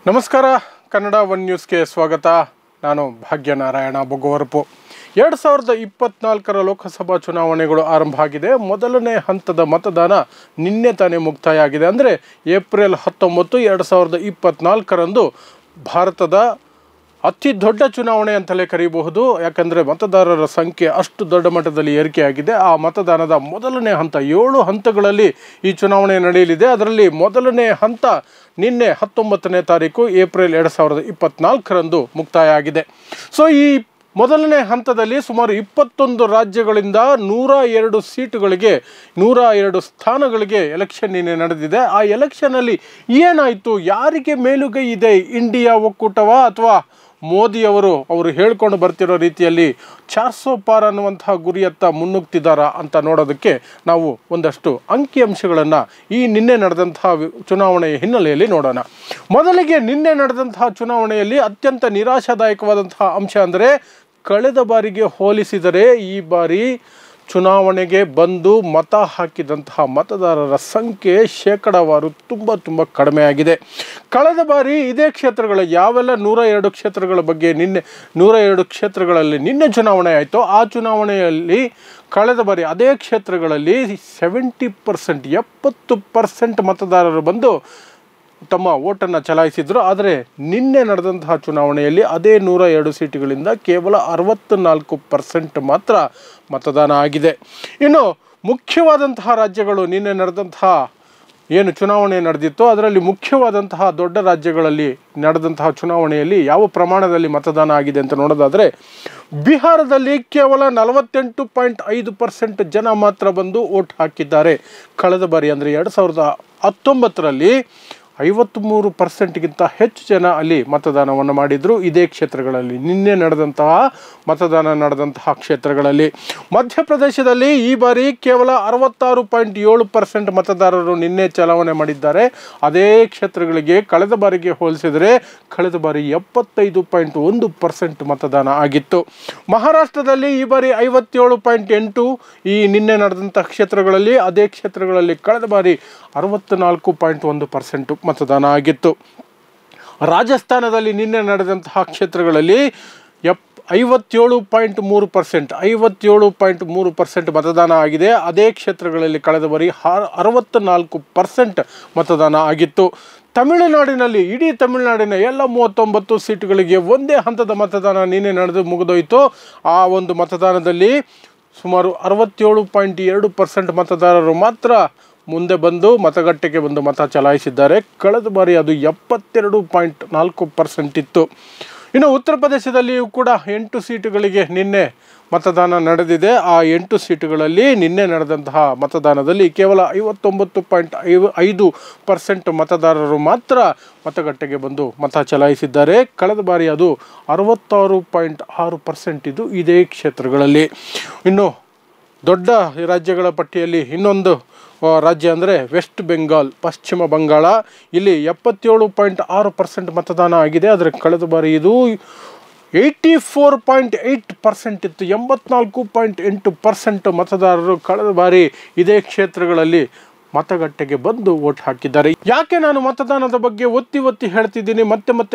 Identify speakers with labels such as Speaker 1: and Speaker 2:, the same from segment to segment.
Speaker 1: ನಮಸ್ಕಾರ ಕನ್ನಡ ಒನ್ ನ್ಯೂಸ್ಗೆ ಸ್ವಾಗತ. ನಾನು ಭಾಗ್ಯನಾರಾಯಣ ಬೊಗ್ಗುವರಪು. 2024ರ ಲೋಕಸಭಾ ಚುನಾವಣೆಗಳು ಆರಂಭ ಆಗಿದೆ. ಮೊದಲನೇ ಹಂತದ ಮತದಾನ ನಿನ್ನೆ ತಾನೇ ಮುಕ್ತಾಯ ಆಗಿದೆ. ಅಂದರೆ ಏಪ್ರಿಲ್ 19, 2024ರಂದು ಭಾರತದ ಅತಿ ದೊಡ್ಡ ಚುನಾವಣೆ ಅಂತಲೇ ಕರೆಯಬಹುದು. ಯಾಕಂದರೆ ಮತದಾರರ ಸಂಖ್ಯೆ ಅಷ್ಟು ದೊಡ್ಡ ಮಟ್ಟದಲ್ಲಿ ಏರಿಕೆಯಾಗಿದೆ. ಆ ಮತದಾನದ ಮೊದಲನೇ ಹಂತ 7 ಹಂತಗಳಲ್ಲಿ ಈ ಚುನಾವಣೆ ನಡೆಯಲಿದೆ. ಅದರಲ್ಲಿ ಮೊದಲನೇ ಹಂತ ನಿನ್ನೆ 19ನೇ ತಾರೀಕು ಏಪ್ರಿಲ್ 2024ರಂದು ಮುಕ್ತಾಯ ಆಗಿದೆ. ಸೊ ಈ ಮೊದಲನೇ ಹಂತದಲ್ಲಿ ಸುಮಾರು 21 ರಾಜ್ಯಗಳಿಂದ 102 ಸೀಟುಗಳಿಗೆ 102 ಸ್ಥಾನಗಳಿಗೆ ಎಲೆಕ್ಷನ್ ನಿನ್ನೆ ನಡೆದಿದೆ. ಆ ಎಲೆಕ್ಷನಲ್ಲಿ ಏನಾಯಿತು, ಯಾರಿಗೆ ಮೇಲುಗೈ ಇದೆ, ಇಂಡಿಯಾ ಒಕ್ಕೂಟವಾ ಅಥವಾ ಮೋದಿಯವರು ಹೇಳ್ಕೊಂಡು ಬರ್ತಿರೋ ರೀತಿಯಲ್ಲಿ 400 ಪಾರ್ ಅನ್ನುವಂತಹ ಗುರಿಯತ್ತ ಮುನ್ನುಗ್ತಿದ್ದಾರಾ ಅಂತ ನೋಡೋದಕ್ಕೆ ನಾವು ಒಂದಷ್ಟು ಅಂಕಿಅಂಶಗಳನ್ನು ಈ ನಿನ್ನೆ ನಡೆದಂತಹ ಚುನಾವಣೆಯ ಹಿನ್ನೆಲೆಯಲ್ಲಿ ನೋಡೋಣ. ಮೊದಲಿಗೆ ನಿನ್ನೆ ನಡೆದಂತಹ ಚುನಾವಣೆಯಲ್ಲಿ ಅತ್ಯಂತ ನಿರಾಶಾದಾಯಕವಾದಂತಹ ಅಂಶ ಅಂದರೆ ಕಳೆದ ಬಾರಿಗೆ ಹೋಲಿಸಿದರೆ ಈ ಬಾರಿ ಚುನಾವಣೆಗೆ ಬಂದು ಮತ ಹಾಕಿದಂತಹ ಮತದಾರರ ಸಂಖ್ಯೆ ಶೇಕಡಾವಾರು ತುಂಬ ಕಡಿಮೆ ಆಗಿದೆ. ಕಳೆದ ಬಾರಿ ಇದೇ ಕ್ಷೇತ್ರಗಳ ಯಾವೆಲ್ಲ 102 ಕ್ಷೇತ್ರಗಳ ಬಗ್ಗೆ 102 ಕ್ಷೇತ್ರಗಳಲ್ಲಿ ನಿನ್ನೆ ಚುನಾವಣೆ ಆಯಿತು. ಆ ಚುನಾವಣೆಯಲ್ಲಿ ಕಳೆದ ಬಾರಿ ಅದೇ ಕ್ಷೇತ್ರಗಳಲ್ಲಿ 70% 70% ಮತದಾರರು ಬಂದು ತಮ್ಮ ಓಟನ್ನು ಚಲಾಯಿಸಿದರು. ಆದರೆ ನಿನ್ನೆ ನಡೆದಂತಹ ಚುನಾವಣೆಯಲ್ಲಿ ಅದೇ 102 ಸೀಟುಗಳಿಂದ ಕೇವಲ 64% ಮಾತ್ರ ಮತದಾನ ಆಗಿದೆ. ಇನ್ನು ಮುಖ್ಯವಾದಂತಹ ರಾಜ್ಯಗಳು ನಿನ್ನೆ ನಡೆದಂತಹ ಏನು ಚುನಾವಣೆ ನಡೆದಿತ್ತು ಅದರಲ್ಲಿ ಮುಖ್ಯವಾದಂತಹ ದೊಡ್ಡ ರಾಜ್ಯಗಳಲ್ಲಿ ನಡೆದಂತಹ ಚುನಾವಣೆಯಲ್ಲಿ ಯಾವ ಪ್ರಮಾಣದಲ್ಲಿ ಮತದಾನ ಆಗಿದೆ ಅಂತ ನೋಡೋದಾದರೆ ಬಿಹಾರದಲ್ಲಿ ಕೇವಲ 48.5% ಜನ ಮಾತ್ರ ಬಂದು ವೋಟ್ ಹಾಕಿದ್ದಾರೆ. ಕಳೆದ ಬಾರಿ ಅಂದರೆ 2019ರಲ್ಲಿ 53%ಗಿಂತ ಹೆಚ್ಚು ಜನ ಅಲ್ಲಿ ಮತದಾನವನ್ನು ಮಾಡಿದರು ಇದೇ ಕ್ಷೇತ್ರಗಳಲ್ಲಿ, ನಿನ್ನೆ ನಡೆದಂತಹ ಮತದಾನ ನಡೆದಂತಹ ಕ್ಷೇತ್ರಗಳಲ್ಲಿ. ಮಧ್ಯಪ್ರದೇಶದಲ್ಲಿ ಈ ಬಾರಿ ಕೇವಲ 66.7% ಮತದಾರರು ನಿನ್ನೆ ಚಲಾವಣೆ ಮಾಡಿದ್ದಾರೆ. ಅದೇ ಕ್ಷೇತ್ರಗಳಿಗೆ ಕಳೆದ ಬಾರಿಗೆ ಹೋಲಿಸಿದರೆ ಕಳೆದ ಬಾರಿ 75.1% ಮತದಾನ ಆಗಿತ್ತು. ಮಹಾರಾಷ್ಟ್ರದಲ್ಲಿ ಈ ಬಾರಿ 57.8 ಈ ನಿನ್ನೆ ನಡೆದಂತಹ ಕ್ಷೇತ್ರಗಳಲ್ಲಿ, ಅದೇ ಕ್ಷೇತ್ರಗಳಲ್ಲಿ ಕಳೆದ ಬಾರಿ 64.1% ಮತದಾನ ಆಗಿತ್ತು. ರಾಜಸ್ಥಾನದಲ್ಲಿ ನಿನ್ನೆ ನಡೆದಂತಹ ಕ್ಷೇತ್ರಗಳಲ್ಲಿ 57.3% ಮತದಾನ ಆಗಿದೆ. ಅದೇ ಕ್ಷೇತ್ರಗಳಲ್ಲಿ ಕಳೆದ ಬಾರಿ 64% ಮತದಾನ ಆಗಿತ್ತು. ತಮಿಳುನಾಡಿನಲ್ಲಿ ಇಡೀ ತಮಿಳುನಾಡಿನ ಎಲ್ಲ 39 ಸೀಟುಗಳಿಗೆ ಒಂದೇ ಹಂತದ ಮತದಾನ ನಿನ್ನೆ ನಡೆದು ಮುಗಿದೋಯಿತು. ಆ ಒಂದು ಮತದಾನದಲ್ಲಿ ಸುಮಾರು 67.2% ಮತದಾರರು ಮಾತ್ರ ಮುಂದೆ ಬಂದು ಮತಗಟ್ಟೆಗೆ ಬಂದು ಮತ ಚಲಾಯಿಸಿದ್ದಾರೆ. ಕಳೆದ ಬಾರಿ ಅದು 72.4% ಇತ್ತು. ಇನ್ನು ಉತ್ತರ ಪ್ರದೇಶದಲ್ಲಿಯೂ ಕೂಡ 8 ಸೀಟುಗಳಿಗೆ ನಿನ್ನೆ ಮತದಾನ ನಡೆದಿದೆ. ಆ 8 ಸೀಟುಗಳಲ್ಲಿ ನಿನ್ನೆ ನಡೆದಂತಹ ಮತದಾನದಲ್ಲಿ ಕೇವಲ 59.5% ಮತದಾರರು ಮಾತ್ರ ಮತಗಟ್ಟೆಗೆ ಬಂದು ಮತ ಚಲಾಯಿಸಿದ್ದಾರೆ. ಕಳೆದ ಬಾರಿ ಅದು 66.6% ಇದು ಇದೇ ಕ್ಷೇತ್ರಗಳಲ್ಲಿ. ಇನ್ನು ದೊಡ್ಡ ರಾಜ್ಯಗಳ ಪಟ್ಟಿಯಲ್ಲಿ ಇನ್ನೊಂದು ರಾಜ್ಯ ಅಂದರೆ ವೆಸ್ಟ್ ಬೆಂಗಾಲ್, ಪಶ್ಚಿಮ ಬಂಗಾಳ. ಇಲ್ಲಿ 77.6% ಮತದಾನ ಆಗಿದೆ. ಆದರೆ ಕಳೆದ ಬಾರಿ ಇದು 84.8% ಇತ್ತು. 84.8% ಮತದಾರರು ಕಳೆದ ಬಾರಿ ಇದೇ ಕ್ಷೇತ್ರಗಳಲ್ಲಿ ಮತಗಟ್ಟೆಗೆ ಬಂದು ವೋಟ್ ಹಾಕಿದ್ದಾರೆ. ಯಾಕೆ ನಾನು ಮತದಾನದ ಬಗ್ಗೆ ಒತ್ತಿ ಮತ್ತೆ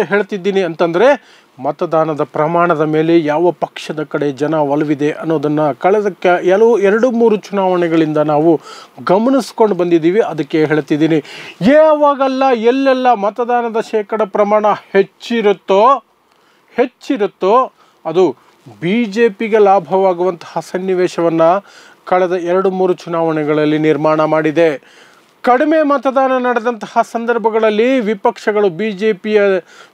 Speaker 1: ಹೇಳ್ತಿದ್ದೀನಿ ಅಂತಂದರೆ ಮತದಾನದ ಪ್ರಮಾಣದ ಮೇಲೆ ಯಾವ ಪಕ್ಷದ ಕಡೆ ಜನ ಒಲವಿದೆ ಅನ್ನೋದನ್ನು ಕಳೆದ 2-3 ಚುನಾವಣೆಗಳಿಂದ ನಾವು ಗಮನಿಸ್ಕೊಂಡು ಬಂದಿದ್ದೀವಿ. ಅದಕ್ಕೆ ಹೇಳ್ತಿದ್ದೀನಿ, ಯಾವಾಗೆಲ್ಲ ಎಲ್ಲೆಲ್ಲ ಮತದಾನದ ಶೇಕಡ ಪ್ರಮಾಣ ಹೆಚ್ಚಿರುತ್ತೋ ಅದು BJPಗೆ ಲಾಭವಾಗುವಂತಹ ಸನ್ನಿವೇಶವನ್ನು ಕಳೆದ 2-3 ಚುನಾವಣೆಗಳಲ್ಲಿ ನಿರ್ಮಾಣ ಮಾಡಿದೆ. ಕಡಿಮೆ ಮತದಾನ ನಡೆದಂತಹ ಸಂದರ್ಭಗಳಲ್ಲಿ ವಿಪಕ್ಷಗಳು, BJPಯ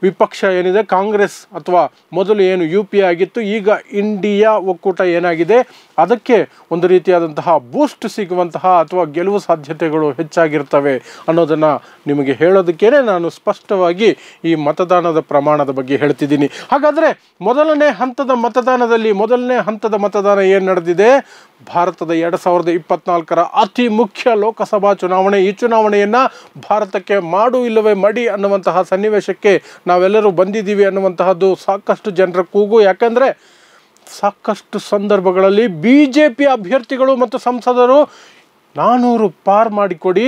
Speaker 1: ವಿಪಕ್ಷ ಏನಿದೆ ಕಾಂಗ್ರೆಸ್ ಅಥವಾ ಮೊದಲು ಏನು UPA ಆಗಿತ್ತು, ಈಗ ಇಂಡಿಯಾ ಒಕ್ಕೂಟ ಏನಾಗಿದೆ, ಅದಕ್ಕೆ ಒಂದು ರೀತಿಯಾದಂತಹ ಬೂಸ್ಟ್ ಸಿಗುವಂತಹ ಅಥವಾ ಗೆಲುವು ಸಾಧ್ಯತೆಗಳು ಹೆಚ್ಚಾಗಿರ್ತವೆ ಅನ್ನೋದನ್ನು ನಿಮಗೆ ಹೇಳೋದಕ್ಕೇ ನಾನು ಸ್ಪಷ್ಟವಾಗಿ ಈ ಮತದಾನದ ಪ್ರಮಾಣದ ಬಗ್ಗೆ ಹೇಳ್ತಿದ್ದೀನಿ. ಹಾಗಾದರೆ ಮೊದಲನೇ ಹಂತದ ಮತದಾನ ಏನು ನಡೆದಿದೆ, ಭಾರತದ 2024ರ ಅತಿ ಮುಖ್ಯ ಲೋಕಸಭಾ ಚುನಾವಣೆ. ಈ ಚುನಾವಣೆಯನ್ನು ಭಾರತಕ್ಕೆ ಮಾಡು ಇಲ್ಲವೇ ಮಡಿ ಅನ್ನುವಂತಹ ಸನ್ನಿವೇಶಕ್ಕೆ ನಾವೆಲ್ಲರೂ ಬಂದಿದ್ದೀವಿ ಅನ್ನುವಂತಹದ್ದು ಸಾಕಷ್ಟು ಜನರ ಕೂಗು. ಯಾಕಂದರೆ ಸಾಕಷ್ಟು ಸಂದರ್ಭಗಳಲ್ಲಿ BJP ಅಭ್ಯರ್ಥಿಗಳು ಮತ್ತು ಸಂಸದರು 400 ಪಾರ್ ಮಾಡಿಕೊಡಿ,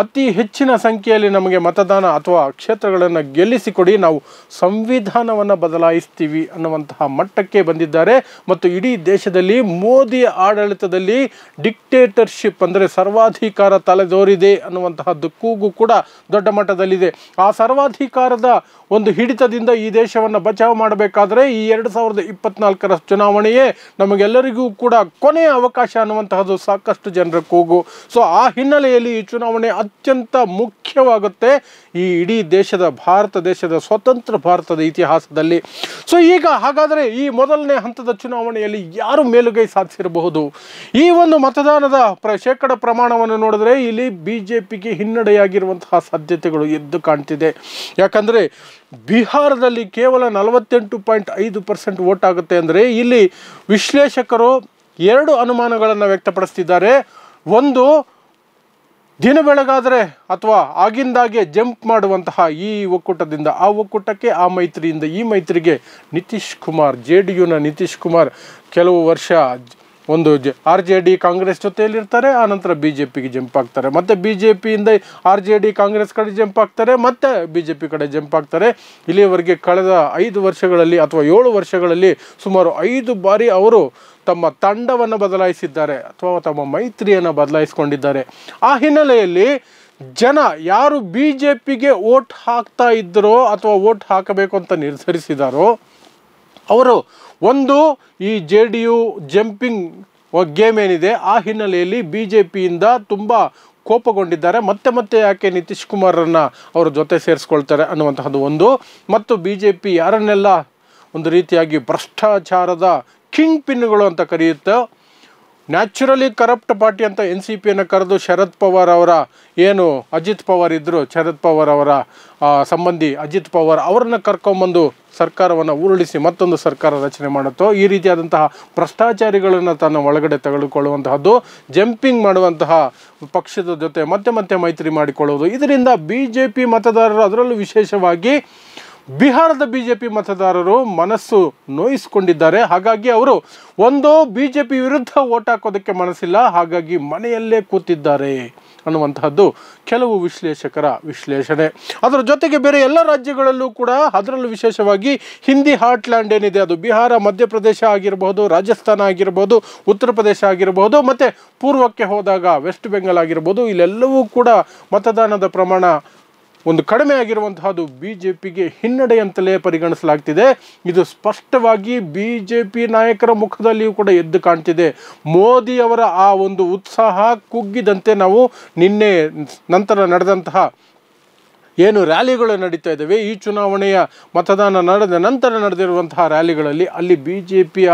Speaker 1: ಅತಿ ಹೆಚ್ಚಿನ ಸಂಖ್ಯೆಯಲ್ಲಿ ನಮಗೆ ಮತದಾನ ಅಥವಾ ಕ್ಷೇತ್ರಗಳನ್ನು ಗೆಲ್ಲಿಸಿಕೊಡಿ, ನಾವು ಸಂವಿಧಾನವನ್ನು ಬದಲಾಯಿಸ್ತೀವಿ ಅನ್ನುವಂತಹ ಮಟ್ಟಕ್ಕೆ ಬಂದಿದ್ದಾರೆ. ಮತ್ತು ಇಡೀ ದೇಶದಲ್ಲಿ ಮೋದಿಯ ಆಡಳಿತದಲ್ಲಿ ಡಿಕ್ಟೇಟರ್ಶಿಪ್ ಅಂದರೆ ಸರ್ವಾಧಿಕಾರ ತಲೆದೋರಿದೆ ಅನ್ನುವಂತಹದ್ದು ಕೂಗು ಕೂಡ ದೊಡ್ಡ ಮಟ್ಟದಲ್ಲಿದೆ. ಆ ಸರ್ವಾಧಿಕಾರದ ಒಂದು ಹಿಡಿತದಿಂದ ಈ ದೇಶವನ್ನು ಬಚಾವ್ ಮಾಡಬೇಕಾದ್ರೆ ಈ 2024ರ ಚುನಾವಣೆಯೇ ನಮಗೆಲ್ಲರಿಗೂ ಕೂಡ ಕೊನೆಯ ಅವಕಾಶ ಅನ್ನುವಂತಹದ್ದು ಸಾಕಷ್ಟು ಜನರ ಕೂಗು. ಸೊ ಆ ಹಿನ್ನೆಲೆಯಲ್ಲಿ ಈ ಚುನಾವಣೆ ಅತ್ಯಂತ ಮುಖ್ಯವಾಗುತ್ತೆ ಈ ಇಡೀ ದೇಶದ ಭಾರತ ದೇಶದ ಸ್ವತಂತ್ರ ಭಾರತದ ಇತಿಹಾಸದಲ್ಲಿ. ಸೊ ಈಗ ಹಾಗಾದರೆ ಈ ಮೊದಲನೇ ಹಂತದ ಚುನಾವಣೆಯಲ್ಲಿ ಯಾರು ಮೇಲುಗೈ ಸಾಧಿಸಿರಬಹುದು? ಈ ಒಂದು ಮತದಾನದ ಶೇಕಡ ಪ್ರಮಾಣವನ್ನು ನೋಡಿದ್ರೆ ಇಲ್ಲಿ BJPಗೆ ಹಿನ್ನಡೆಯಾಗಿರುವಂತಹ ಸಾಧ್ಯತೆಗಳು ಎದ್ದು ಕಾಣ್ತಿದೆ. ಯಾಕಂದರೆ ಬಿಹಾರದಲ್ಲಿ ಕೇವಲ 48.5% ವೋಟ್ ಆಗುತ್ತೆ ಅಂದರೆ ಇಲ್ಲಿ ವಿಶ್ಲೇಷಕರು 2 ಅನುಮಾನಗಳನ್ನು ವ್ಯಕ್ತಪಡಿಸ್ತಿದ್ದಾರೆ. ಒಂದು, ದಿನ ಬೆಳಗಾದರೆ ಅಥವಾ ಆಗಿಂದಾಗೆ ಜಂಪ್ ಮಾಡುವಂತಹ ಈ ಒಕ್ಕೂಟದಿಂದ ಆ ಒಕ್ಕೂಟಕ್ಕೆ, ಆ ಮೈತ್ರಿಯಿಂದ ಈ ಮೈತ್ರಿಗೆ ನಿತೀಶ್ ಕುಮಾರ್, JDUನ ನಿತೀಶ್ ಕುಮಾರ್ ಕೆಲವು ವರ್ಷ ಒಂದು RJD ಕಾಂಗ್ರೆಸ್ ಜೊತೆಯಲ್ಲಿರ್ತಾರೆ, ಆನಂತರ BJPಗೆ ಜಂಪ್ ಆಗ್ತಾರೆ, ಮತ್ತು BJPಯಿಂದ RJD ಕಾಂಗ್ರೆಸ್ ಕಡೆ ಜಂಪ್ ಆಗ್ತಾರೆ, ಮತ್ತು BJP ಕಡೆ ಜಂಪ್ ಆಗ್ತಾರೆ. ಇಲ್ಲಿಯವರೆಗೆ ಕಳೆದ 5 ವರ್ಷಗಳಲ್ಲಿ ಅಥವಾ 7 ವರ್ಷಗಳಲ್ಲಿ ಸುಮಾರು 5 ಬಾರಿ ಅವರು ತಮ್ಮ ತಂಡವನ್ನು ಬದಲಾಯಿಸಿದ್ದಾರೆ ಅಥವಾ ತಮ್ಮ ಮೈತ್ರಿಯನ್ನು ಬದಲಾಯಿಸಿಕೊಂಡಿದ್ದಾರೆ. ಆ ಹಿನ್ನೆಲೆಯಲ್ಲಿ ಜನ ಯಾರು BJPಗೆ ವೋಟ್ ಹಾಕ್ತಾ ಇದ್ದರೋ ಅಥವಾ ವೋಟ್ ಹಾಕಬೇಕು ಅಂತ ನಿರ್ಧರಿಸಿದಾರೋ ಅವರು ಒಂದು ಈ JDU ಜಂಪಿಂಗ್ ಗೇಮ್ ಏನಿದೆ ಆ ಹಿನ್ನೆಲೆಯಲ್ಲಿ BJPಯಿಂದ ತುಂಬ ಕೋಪಗೊಂಡಿದ್ದಾರೆ. ಮತ್ತೆ ಯಾಕೆ ನಿತೀಶ್ ಕುಮಾರನ್ನು ಅವರ ಜೊತೆ ಸೇರಿಸ್ಕೊಳ್ತಾರೆ ಅನ್ನುವಂತಹದ್ದು ಒಂದು. ಮತ್ತು BJP ಯಾರನ್ನೆಲ್ಲ ಒಂದು ರೀತಿಯಾಗಿ ಭ್ರಷ್ಟಾಚಾರದ ಕಿಂಗ್ ಪಿನ್ಗಳು ಅಂತ ಕರೆಯುತ್ತೆ, ನ್ಯಾಚುರಲಿ ಕರಪ್ಟ್ ಪಾರ್ಟಿ ಅಂತ NCPಯನ್ನು ಕರೆದು ಶರದ್ ಪವಾರ್ ಅವರ ಏನು ಅಜಿತ್ ಪವಾರ್ ಇದ್ದರು, ಶರದ್ ಪವಾರ್ ಅವರ ಸಂಬಂಧಿ ಅಜಿತ್ ಪವಾರ್ ಅವರನ್ನು ಕರ್ಕೊಂಬಂದು ಸರ್ಕಾರವನ್ನು ಉರುಳಿಸಿ ಮತ್ತೊಂದು ಸರ್ಕಾರ ರಚನೆ ಮಾಡುತ್ತೋ, ಈ ರೀತಿಯಾದಂತಹ ಭ್ರಷ್ಟಾಚಾರಿಗಳನ್ನು ತನ್ನ ಒಳಗಡೆ ತೆಗೆದುಕೊಳ್ಳುವಂತಹದ್ದು, ಜಂಪಿಂಗ್ ಮಾಡುವಂತಹ ಪಕ್ಷದ ಜೊತೆ ಮತ್ತೆ ಮೈತ್ರಿ ಮಾಡಿಕೊಳ್ಳುವುದು. ಇದರಿಂದ BJP ಮತದಾರರು, ಅದರಲ್ಲೂ ವಿಶೇಷವಾಗಿ ಬಿಹಾರದ BJP ಮತದಾರರು ಮನಸ್ಸು ನೋಯಿಸಿಕೊಂಡಿದ್ದಾರೆ. ಹಾಗಾಗಿ ಅವರು ಒಂದು BJP ವಿರುದ್ಧ ಓಟ್ ಹಾಕೋದಕ್ಕೆ ಮನಸ್ಸಿಲ್ಲ, ಹಾಗಾಗಿ ಮನೆಯಲ್ಲೇ ಕೂತಿದ್ದಾರೆ ಅನ್ನುವಂತಹದ್ದು ಕೆಲವು ವಿಶ್ಲೇಷಕರ ವಿಶ್ಲೇಷಣೆ. ಅದರ ಜೊತೆಗೆ ಬೇರೆ ಎಲ್ಲ ರಾಜ್ಯಗಳಲ್ಲೂ ಕೂಡ, ಅದರಲ್ಲೂ ವಿಶೇಷವಾಗಿ ಹಿಂದಿ ಹಾರ್ಟ್ಲ್ಯಾಂಡ್ ಏನಿದೆ ಅದು ಬಿಹಾರ, ಮಧ್ಯಪ್ರದೇಶ ಆಗಿರಬಹುದು, ರಾಜಸ್ಥಾನ ಆಗಿರಬಹುದು, ಉತ್ತರ ಪ್ರದೇಶ ಆಗಿರಬಹುದು, ಮತ್ತು ಪೂರ್ವಕ್ಕೆ ಹೋದಾಗ ವೆಸ್ಟ್ ಬೆಂಗಾಲ್ ಆಗಿರ್ಬೋದು, ಇಲ್ಲೆಲ್ಲವೂ ಕೂಡ ಮತದಾನದ ಪ್ರಮಾಣ ಒಂದು ಕಡಿಮೆ ಆಗಿರುವಂತಹದ್ದು BJPಗೆ ಹಿನ್ನಡೆಯಂತಲೇ ಪರಿಗಣಿಸಲಾಗ್ತಿದೆ. ಇದು ಸ್ಪಷ್ಟವಾಗಿ BJP ನಾಯಕರ ಮುಖದಲ್ಲಿಯೂ ಕೂಡ ಎದ್ದು ಕಾಣ್ತಿದೆ. ಮೋದಿಯವರ ಆ ಒಂದು ಉತ್ಸಾಹ ಕುಗ್ಗಿದಂತೆ ನಾವು ನಿನ್ನೆ ನಂತರ ನಡೆದಂತಹ ಏನು ರ್ಯಾಲಿಗಳು ನಡೀತಾ ಇದ್ದಾವೆ, ಈ ಚುನಾವಣೆಯ ಮತದಾನ ನಡೆದ ನಂತರ ನಡೆದಿರುವಂತಹ ರ್ಯಾಲಿಗಳಲ್ಲಿ ಅಲ್ಲಿ BJPಯ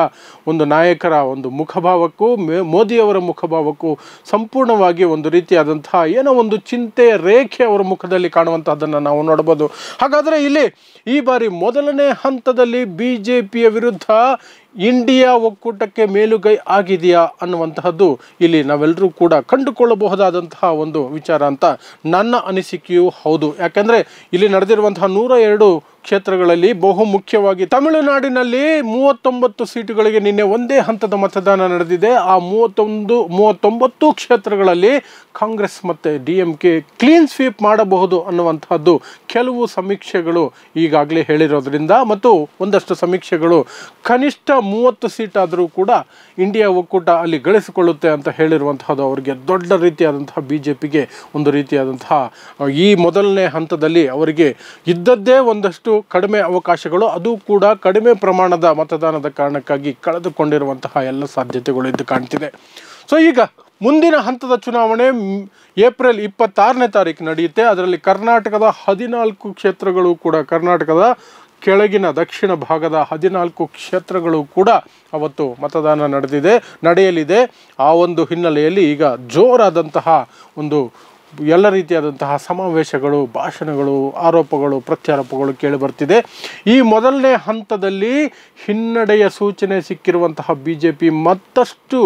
Speaker 1: ಒಂದು ನಾಯಕರ ಒಂದು ಮುಖಭಾವಕ್ಕೂ ಮೋದಿಯವರ ಮುಖಭಾವಕ್ಕೂ ಸಂಪೂರ್ಣವಾಗಿ ಒಂದು ರೀತಿಯಾದಂತಹ ಏನೋ ಒಂದು ಚಿಂತೆಯ ರೇಖೆ ಅವರ ಮುಖದಲ್ಲಿ ಕಾಣುವಂತಹದ್ದನ್ನು ನಾವು ನೋಡ್ಬೋದು. ಹಾಗಾದರೆ ಇಲ್ಲಿ ಈ ಬಾರಿ ಮೊದಲನೇ ಹಂತದಲ್ಲಿ BJPಯ ವಿರುದ್ಧ ಇಂಡಿಯಾ ಒಕ್ಕೂಟಕ್ಕೆ ಮೇಲುಗೈ ಆಗಿದೆಯಾ ಅನ್ನುವಂತಹದ್ದು ಇಲ್ಲಿ ನಾವೆಲ್ಲರೂ ಕೂಡ ಕಂಡುಕೊಳ್ಳಬಹುದಾದಂತಹ ಒಂದು ವಿಚಾರ ಅಂತ ನನ್ನ ಅನಿಸಿಕೆಯೂ ಹೌದು. ಯಾಕೆಂದರೆ ಇಲ್ಲಿ ನಡೆದಿರುವಂತಹ 102 ಕ್ಷೇತ್ರಗಳಲ್ಲಿ ಬಹು ಮುಖ್ಯವಾಗಿ ತಮಿಳುನಾಡಿನಲ್ಲಿ 39 ಸೀಟುಗಳಿಗೆ ನಿನ್ನೆ ಒಂದೇ ಹಂತದ ಮತದಾನ ನಡೆದಿದೆ. ಆ 39 ಕ್ಷೇತ್ರಗಳಲ್ಲಿ ಕಾಂಗ್ರೆಸ್ ಮತ್ತು DMK ಕ್ಲೀನ್ ಸ್ವೀಪ್ ಮಾಡಬಹುದು ಅನ್ನುವಂತಹದ್ದು ಕೆಲವು ಸಮೀಕ್ಷೆಗಳು ಈಗಾಗಲೇ ಹೇಳಿರೋದ್ರಿಂದ, ಮತ್ತು ಒಂದಷ್ಟು ಸಮೀಕ್ಷೆಗಳು ಕನಿಷ್ಠ 30 ಸೀಟಾದರೂ ಕೂಡ ಇಂಡಿಯಾ ಒಕ್ಕೂಟ ಅಲ್ಲಿ ಗಳಿಸಿಕೊಳ್ಳುತ್ತೆ ಅಂತ ಹೇಳಿರುವಂತಹದ್ದು ಅವರಿಗೆ ದೊಡ್ಡ ರೀತಿಯಾದಂತಹ BJPಗೆ ಒಂದು ರೀತಿಯಾದಂತಹ ಈ ಮೊದಲನೇ ಹಂತದಲ್ಲಿ ಅವರಿಗೆ ಇದ್ದದ್ದೇ ಒಂದಷ್ಟು ಕಡಿಮೆ ಅವಕಾಶಗಳು, ಅದು ಕೂಡ ಕಡಿಮೆ ಪ್ರಮಾಣದ ಮತದಾನದ ಕಾರಣಕ್ಕಾಗಿ ಕಳೆದುಕೊಂಡಿರುವಂತಹ ಎಲ್ಲ ಸಾಧ್ಯತೆಗಳು ಎದ್ದು ಕಾಣ್ತಿದೆ. ಸೊ ಈಗ ಮುಂದಿನ ಹಂತದ ಚುನಾವಣೆ ಏಪ್ರಿಲ್ 26ನೇ ತಾರೀಕು ನಡೆಯುತ್ತೆ. ಅದರಲ್ಲಿ ಕರ್ನಾಟಕದ 14 ಕ್ಷೇತ್ರಗಳು ಕೂಡ, ಕರ್ನಾಟಕದ ಕೆಳಗಿನ ದಕ್ಷಿಣ ಭಾಗದ 14 ಕ್ಷೇತ್ರಗಳು ಕೂಡ ಅವತ್ತು ಮತದಾನ ನಡೆಯಲಿದೆ. ಆ ಒಂದು ಹಿನ್ನೆಲೆಯಲ್ಲಿ ಈಗ ಜೋರಾದಂತಹ ಒಂದು ಎಲ್ಲ ರೀತಿಯಾದಂತಹ ಸಮಾವೇಶಗಳು, ಭಾಷಣಗಳು, ಆರೋಪಗಳು, ಪ್ರತ್ಯಾರೋಪಗಳು ಕೇಳಿಬರ್ತಿದೆ. ಈ ಮೊದಲನೇ ಹಂತದಲ್ಲಿ ಹಿನ್ನಡೆಯ ಸೂಚನೆ ಸಿಕ್ಕಿರುವಂತಹ BJP ಮತ್ತಷ್ಟು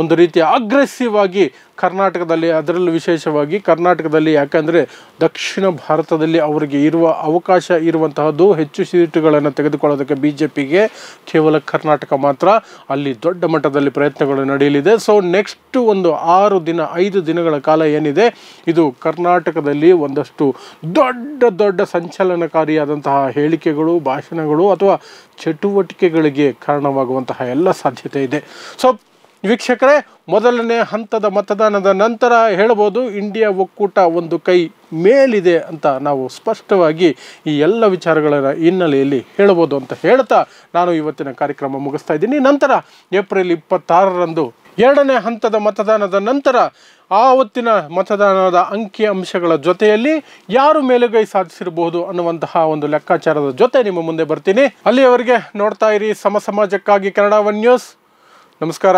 Speaker 1: ಒಂದು ರೀತಿಯ ಅಗ್ರೆಸಿವ್ ಆಗಿ ಕರ್ನಾಟಕದಲ್ಲಿ, ಅದರಲ್ಲೂ ವಿಶೇಷವಾಗಿ ಕರ್ನಾಟಕದಲ್ಲಿ, ಯಾಕಂದರೆ ದಕ್ಷಿಣ ಭಾರತದಲ್ಲಿ ಅವರಿಗೆ ಇರುವ ಅವಕಾಶ ಇರುವಂತಹದ್ದು ಹೆಚ್ಚು ಸೀಟುಗಳನ್ನು ತೆಗೆದುಕೊಳ್ಳೋದಕ್ಕೆ BJPಗೆ ಕೇವಲ ಕರ್ನಾಟಕ ಮಾತ್ರ. ಅಲ್ಲಿ ದೊಡ್ಡ ಮಟ್ಟದಲ್ಲಿ ಪ್ರಯತ್ನಗಳು ನಡೆಯಲಿದೆ. ಸೊ ನೆಕ್ಸ್ಟ್ ಒಂದು 5 ದಿನಗಳ ಕಾಲ ಏನಿದೆ, ಇದು ಕರ್ನಾಟಕದಲ್ಲಿ ಒಂದಷ್ಟು ದೊಡ್ಡ ಸಂಚಲನಕಾರಿಯಾದಂತಹ ಹೇಳಿಕೆಗಳು, ಭಾಷಣಗಳು ಅಥವಾ ಚಟುವಟಿಕೆಗಳಿಗೆ ಕಾರಣವಾಗುವಂತಹ ಎಲ್ಲ ಸಾಧ್ಯತೆ ಇದೆ. ಸೊ ವೀಕ್ಷಕರೇ, ಮೊದಲನೇ ಹಂತದ ಮತದಾನದ ನಂತರ ಹೇಳಬಹುದು ಇಂಡಿಯಾ ಒಕ್ಕೂಟ ಒಂದು ಕೈ ಮೇಲಿದೆ ಅಂತ ನಾವು ಸ್ಪಷ್ಟವಾಗಿ ಈ ಎಲ್ಲ ವಿಚಾರಗಳ ಹಿನ್ನೆಲೆಯಲ್ಲಿ ಹೇಳಬಹುದು ಅಂತ ಹೇಳ್ತಾ ನಾನು ಇವತ್ತಿನ ಕಾರ್ಯಕ್ರಮ ಮುಗಿಸ್ತಾ ಇದ್ದೀನಿ. ನಂತರ ಏಪ್ರಿಲ್ 26ರಂದು 2ನೇ ಹಂತದ ಮತದಾನದ ನಂತರ ಆವತ್ತಿನ ಮತದಾನದ ಅಂಕಿ ಅಂಶಗಳ ಜೊತೆಯಲ್ಲಿ ಯಾರು ಮೇಲುಗೈ ಸಾಧಿಸಿರಬಹುದು ಅನ್ನುವಂತಹ ಒಂದು ಲೆಕ್ಕಾಚಾರದ ಜೊತೆ ನಿಮ್ಮ ಮುಂದೆ ಬರ್ತೀನಿ. ಅಲ್ಲಿಯವರೆಗೆ ನೋಡ್ತಾ ಇರಿ ಸಮಾಜಕ್ಕಾಗಿ ಕನ್ನಡ 1 ನ್ಯೂಸ್. ನಮಸ್ಕಾರ.